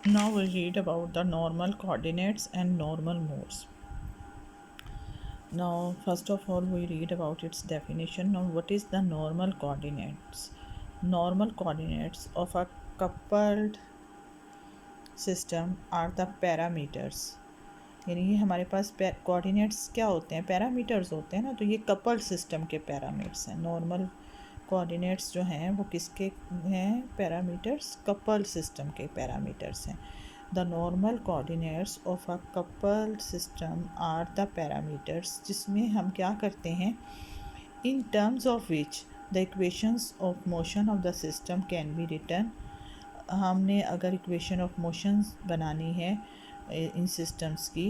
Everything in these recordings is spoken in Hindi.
Now we read about the normal coordinates and normal modes. Now, first of all, we read about its definition. Now, what is the normal coordinates? Normal coordinates of a coupled system are the parameters. यानी ये हमारे पास कोऑर्डिनेट्स क्या होते हैं, पैरामीटर्स होते हैं ना, तो ये कपल्ड सिस्टम के पैरामीटर्स हैं। नॉर्मल कोऑर्डिनेट्स जो हैं वो किसके हैं, पैरामीटर्स, कपल्ड सिस्टम के पैरामीटर्स हैं। The normal coordinates of a coupled system are the parameters, जिसमें हम क्या करते हैं, in terms of which the equations of motion of the system can be written. हमने अगर इक्वेशन ऑफ मोशंस बनानी है इन सिस्टम्स की,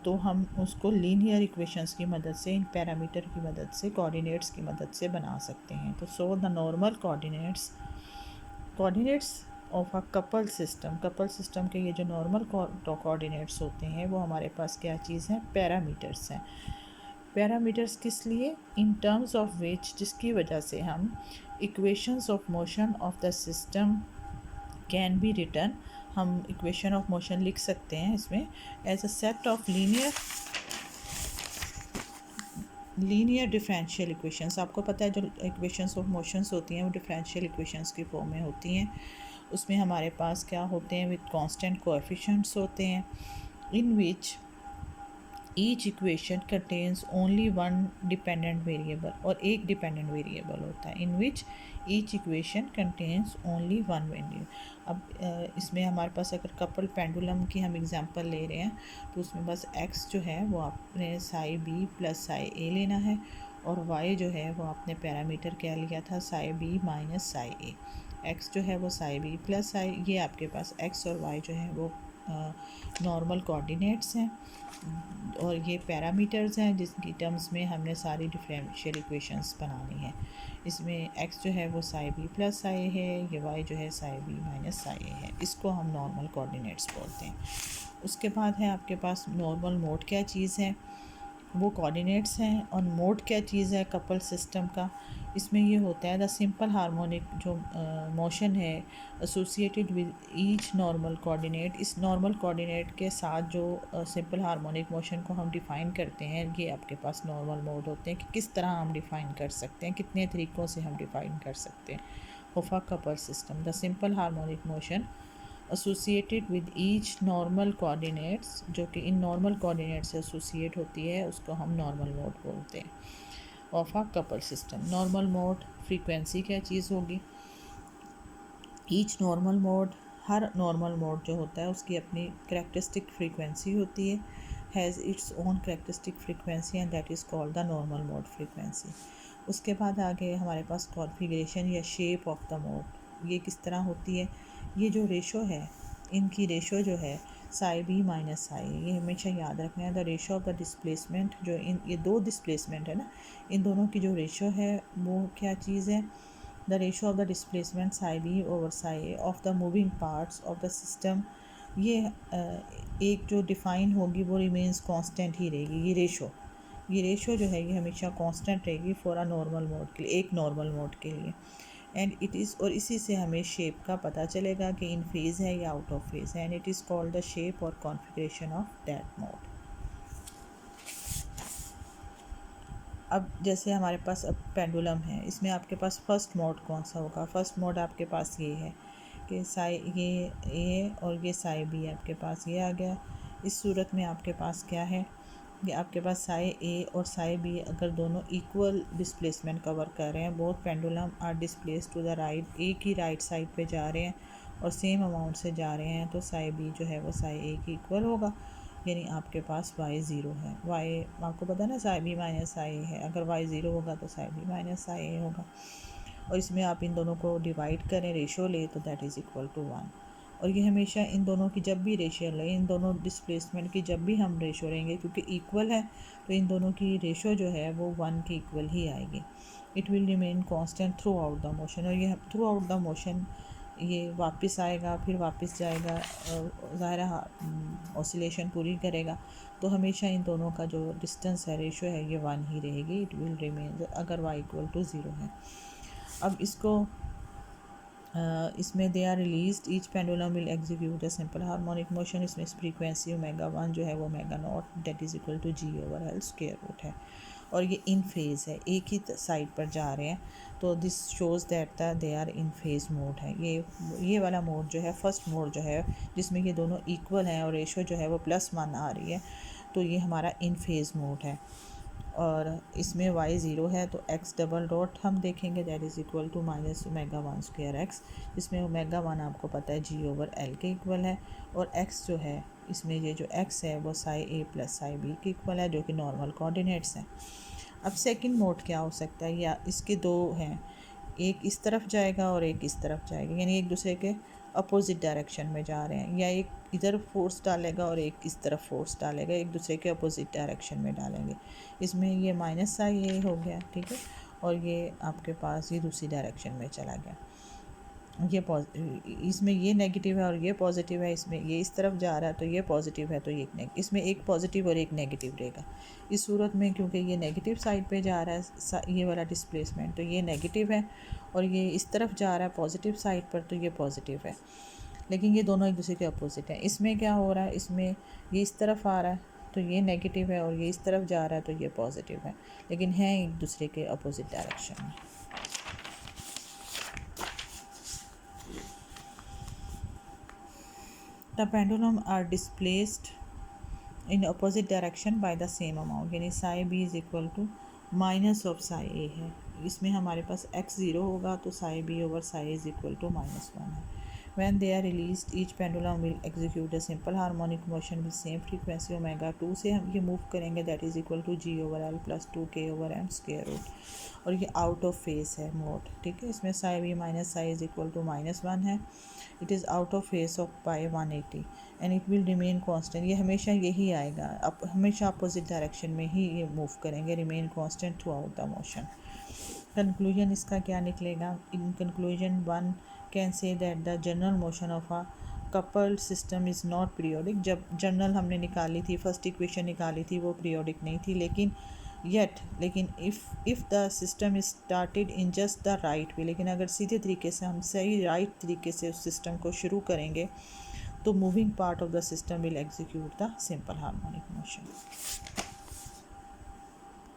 तो हम उसको लीनियर इक्वेशंस की मदद से, इन पैरामीटर की मदद से, कोऑर्डिनेट्स की मदद से बना सकते हैं। तो so the normal coordinates of a couple system के ये जो नॉर्मल कोऑर्डिनेट्स होते हैं वो हमारे पास क्या चीज़ है, पैरामीटर्स हैं। पैरामीटर्स किस लिए, इन टर्म्स ऑफ विच, जिसकी वजह से हम equations of motion of the system can be written, हम इक्वेशन ऑफ मोशन लिख सकते हैं इसमें as a set of linear differential equations. आपको पता है जो इक्वेशंस ऑफ मोशंस होती हैं वो डिफरेंशियल इक्वेशंस की फॉर्म में होती हैं। उसमें हमारे पास क्या होते हैं, विद कांस्टेंट कोएफिशिएंट्स होते हैं, in which each equation contains only one dependent variable, और एक डिपेंडेंट वेरिएबल होता है। In which each equation contains only one variable. अब इसमें हमारे पास अगर कपल पेंडुलम की हम एग्जांपल ले रहे हैं तो उसमें बस x जो है वो आपने Sai b plus psi a लेना है, और y जो है वो आपने पैरामीटर क्या लिया था, Sai b minus Sai a। x जो है वो साई b प्लस साई, ये आपके पास x और y जो है वो नॉर्मल कोऑर्डिनेट्स हैं, और ये पैरामीटर्स हैं जिसकी टर्म्स में हमने सारी डिफरेंशियल इक्वेशंस बनानी है। इसमें x जो है वो साई b प्लस साई है, ये y जो है साई b माइनस साई है। इसको हम नॉर्मल कोऑर्डिनेट्स बोलते हैं। उसके बाद है आपके पास नॉर्मल मोड क्या चीज़ है, वो कोऑर्डिनेट्स हैं। और मोड क्या चीज़ है कपल सिस्टम का, इसमें ये होता है द सिंपल हार्मोनिक जो मोशन है associated with each normal coordinate. इस नॉर्मल कोऑर्डिनेट के साथ जो सिंपल हार्मोनिक मोशन को हम डिफ़ाइन करते हैं, ये आपके पास नॉर्मल मोड होते हैं। कि किस तरह हम डिफ़ाइन कर सकते हैं, कितने तरीक़ों से हम डिफ़ाइन कर सकते हैं of a couple system. The simple harmonic motion associated with each normal coordinates, जो कि इन नॉर्मल कोऑर्डिनेट से एसोसिएट होती है, उसको हम नॉर्मल मोड बोलते हैं of a couple system. Normal mode frequency क्या चीज़ होगी, ईच नॉर्मल मोड, हर नॉर्मल मोड जो होता है उसकी अपनी करेक्टरिस्टिक फ्रीक्वेंसी होती है, has its own characteristic frequency and that is called the normal mode frequency. उसके बाद आगे हमारे पास कॉन्फ़िगरेशन या शेप ऑफ द मोड, ये किस तरह होती है, ये जो रेशो है, इनकी रेशो जो है साई बी माइनस साई, ये हमेशा याद रखना है। The ratio of the displacement, जो इन ये दो डिस्प्लेसमेंट है ना, इन दोनों की जो रेशो है वो क्या चीज़ है, the ratio of the displacement psi B over psi A of the moving parts of the system. ये एक जो डिफ़ाइन होगी वो रिमेंस कांस्टेंट ही रहेगी। ये रेशो जो है ये हमेशा कांस्टेंट रहेगी फॉर अ नॉर्मल मोड के लिए, एक नॉर्मल मोड के लिए। एंड इट इज़, और इसी से हमें शेप का पता चलेगा कि इन फेज़ है या आउट ऑफ फेज़ है, and it is called the shape और कॉन्फ़िगरेशन ऑफ दैट मोड। अब जैसे हमारे पास अब पेंडुलम है, इसमें आपके पास फर्स्ट मोड कौन सा होगा, फर्स्ट मोड आपके पास ये है कि साई ये ए और ये साई बी आपके पास ये आ गया। इस सूरत में आपके पास क्या है, ये आपके पास साई ए और साई बी अगर दोनों इक्वल डिस्प्लेसमेंट कवर कर रहे हैं, both pendulum are displace to the right, एक ही राइट साइड पे जा रहे हैं और सेम अमाउंट से जा रहे हैं, तो साई बी जो है वो साई ए की इक्वल होगा, यानी आपके पास y ज़ीरो है। y आपको पता है ना, साई बी माइनस साई ए है, अगर y ज़ीरो होगा तो साई बी माइनस साई ए होगा। और इसमें आप इन दोनों को डिवाइड करें, रेशो ले, तो दैट इज़ इक्वल टू 1। और ये हमेशा इन दोनों की जब भी रेशियो लें, इन दोनों डिस्प्लेसमेंट की जब भी हम रेशो लेंगे, क्योंकि इक्वल है तो इन दोनों की रेशो जो है वो 1 के इक्वल ही आएगी। It will remain constant through out the motion, और ये थ्रू आउट द मोशन ये वापस आएगा फिर वापस जाएगा, ज़ाहिर ऑसिलेशन पूरी करेगा। तो हमेशा इन दोनों का जो डिस्टेंस है, रेशो है, ये 1 ही रहेगी। इट विल रिमेन अगर y इक्वल टू 0 है। अब इसको इसमें they are released each pendulum will execute the simple harmonic motion. इसमें फ्रीक्वेंसी ओमेगा 1 जो है वो omega naught that is equal to g over l square root है, और ये इन फेज़ है, एक ही साइड पर जा रहे हैं, तो this shows that they are in phase mode है। ये वाला मोड जो है फर्स्ट मोड जो है जिसमें ये दोनों इक्वल हैं और रेशो जो है वो +1 आ रही है, तो ये हमारा इन फेज़ मोड है। और इसमें y 0 है तो x डबल डॉट हम देखेंगे that is equal to minus omega 1 square x. इसमें ओमेगा 1 आपको पता है g ओवर l के इक्वल है, और x जो है इसमें ये जो x है वो Sai a plus psi b के इक्वल है, जो कि नॉर्मल कोऑर्डिनेट्स हैं। अब सेकंड मोड क्या हो सकता है, या इसके दो हैं, एक इस तरफ जाएगा और एक इस तरफ जाएगा, यानी एक दूसरे के अपोजिट डायरेक्शन में जा रहे हैं, या एक इधर फोर्स डालेगा और एक इस तरफ फोर्स डालेगा, एक दूसरे के अपोजिट डायरेक्शन में डालेंगे। इसमें ये माइनस साई ये हो गया, ठीक है, और ये आपके पास ये दूसरी डायरेक्शन में चला गया। ये इसमें ये नेगेटिव है और ये पॉजिटिव है, इसमें ये इस तरफ जा रहा है तो ये पॉजिटिव है, तो ये इसमें एक पॉजिटिव और एक नेगेटिव रहेगा। इस सूरत में क्योंकि ये नेगेटिव साइड पे जा रहा है ये वाला डिस्प्लेसमेंट, तो ये नेगेटिव है, और ये इस तरफ जा रहा है पॉजिटिव साइड पर, तो ये पॉजिटिव है। लेकिन ये दोनों एक दूसरे के अपोजिट हैं। इसमें क्या हो रहा है, इसमें ये इस तरफ आ रहा है तो ये नेगेटिव है, और ये इस तरफ जा रहा है तो ये पॉजिटिव है, लेकिन हैं एक दूसरे के अपोजिट डायरेक्शन में। The pendulum are displaced in opposite direction by the same amount, यानी psi b is equal to minus of psi a है। इसमें हमारे पास x 0 होगा तो psi b over psi is equal to -1 है। When they are released, each pendulum will execute a simple harmonic motion with same frequency omega 2 से हम ये मूव करेंगे that is equal to g over l plus 2k over m square root, और ये आउट ऑफ फेस है मोड, ठीक है। इसमें psi b minus psi is equal to -1 है। It is out of phase of pi 180 and it will remain constant. ये हमेशा यही आएगा, अब हमेशा अपोजिट डायरेक्शन में ही ये मूव करेंगे, remain constant through out the motion. Conclusion इसका क्या निकलेगा, in conclusion 1 can say that the general motion of a coupled system is not periodic. जब जनरल हमने निकाली थी, फर्स्ट इक्वेशन निकाली थी, वो पीरियोडिक नहीं थी, लेकिन if the system is started in just the right way, लेकिन अगर सीधे तरीके से हम सही राइट तरीके से उस सिस्टम को शुरू करेंगे तो moving part of the system will execute the simple harmonic motion.